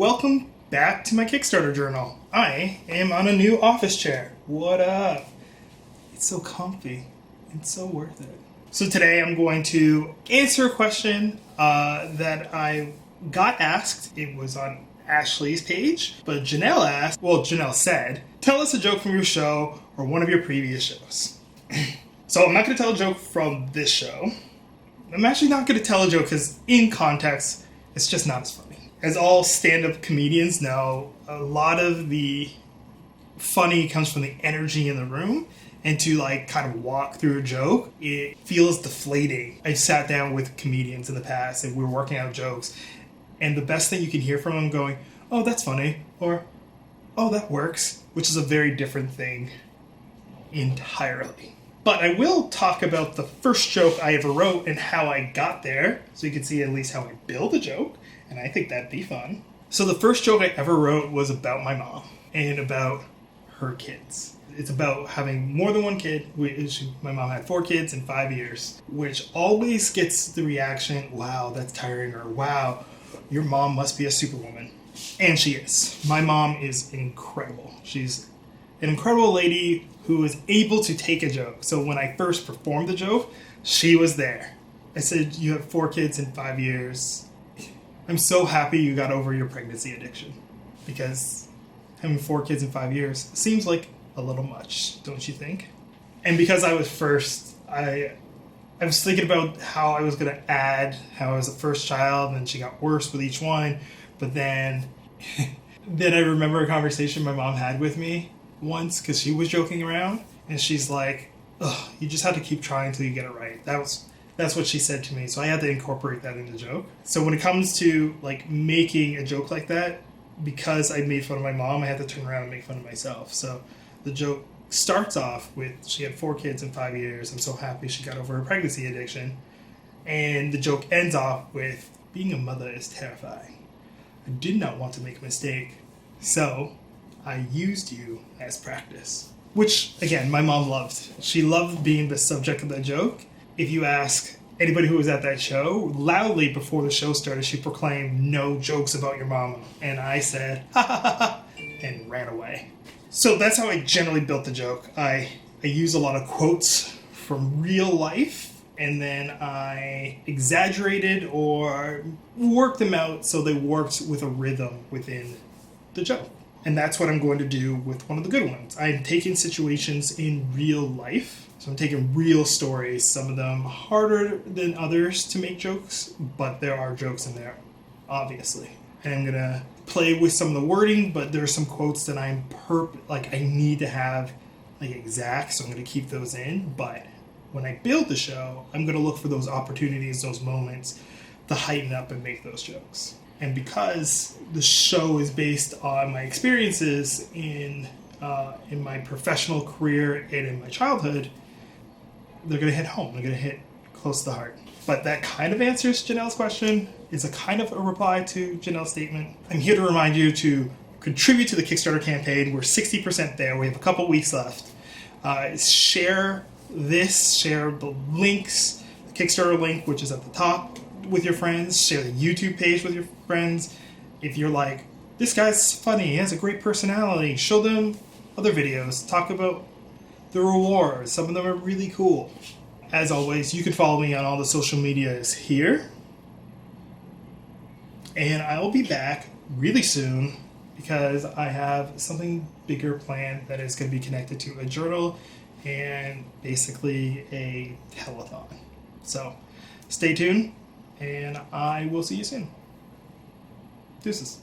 welcome back to my Kickstarter journal. I am on a new office chair. What up? It's so comfy and so worth it. So today I'm going to answer a question that I got asked. It was on Ashley's page, but Janelle said, tell us a joke from your show or one of your previous shows. So I'm not going to tell a joke from this show. I'm actually not going to tell a joke because in context, it's just not as funny. As all stand-up comedians know, a lot of the funny comes from the energy in the room. And to kind of walk through a joke, it feels deflating. I've sat down with comedians in the past and we were working out jokes. And the best thing you can hear from them going, oh, that's funny. Or, oh, that works. Which is a very different thing entirely. But I will talk about the first joke I ever wrote and how I got there. So you can see at least how I build a joke. And I think that'd be fun. So the first joke I ever wrote was about my mom and about her kids. It's about having more than one kid. My mom had 4 kids in 5 years, which always gets the reaction, wow, that's tiring, or wow, your mom must be a superwoman. And she is. My mom is incredible. She's an incredible lady who is able to take a joke. So when I first performed the joke, she was there. I said, you have 4 kids in 5 years. I'm so happy you got over your pregnancy addiction, because having 4 kids in 5 years seems like a little much, don't you think? And because I was first, I was thinking about how I was going to add how I was the first child, and she got worse with each one. But then I remember a conversation my mom had with me once, because she was joking around, and she's like, ugh, you just have to keep trying until you get it right. That's what she said to me, so I had to incorporate that in the joke. So when it comes to making a joke like that, because I made fun of my mom, I had to turn around and make fun of myself. So the joke starts off with, she had 4 kids in 5 years. I'm so happy she got over her pregnancy addiction. And the joke ends off with, being a mother is terrifying. I did not want to make a mistake, so I used you as practice. Which, again, my mom loved. She loved being the subject of that joke. If you ask anybody who was at that show, loudly before the show started, she proclaimed, no jokes about your mama. And I said, ha ha ha ha, and ran away. So that's how I generally built the joke. I use a lot of quotes from real life, and then I exaggerated or worked them out so they worked with a rhythm within the joke. And that's what I'm going to do with one of the good ones. I'm taking situations in real life. So I'm taking real stories, some of them harder than others to make jokes, but there are jokes in there, obviously. And I'm going to play with some of the wording, but there are some quotes that I need to have exact, so I'm going to keep those in. But when I build the show, I'm going to look for those opportunities, those moments to heighten up and make those jokes. And because the show is based on my experiences in my professional career and in my childhood, they're going to hit home. They're going to hit close to the heart. But that kind of answers Janelle's question. It's a kind of a reply to Janelle's statement. I'm here to remind you to contribute to the Kickstarter campaign. We're 60% there. We have a couple weeks left. Share the links, the Kickstarter link, which is at the top, with your friends. Share the YouTube page with your friends. If you're like, this guy's funny, he has a great personality, show them other videos. Talk about the rewards. Some of them are really cool. As always, you can follow me on all the social medias here. And I will be back really soon because I have something bigger planned that is going to be connected to a journal and basically a telethon. So stay tuned, and I will see you soon. Deuces.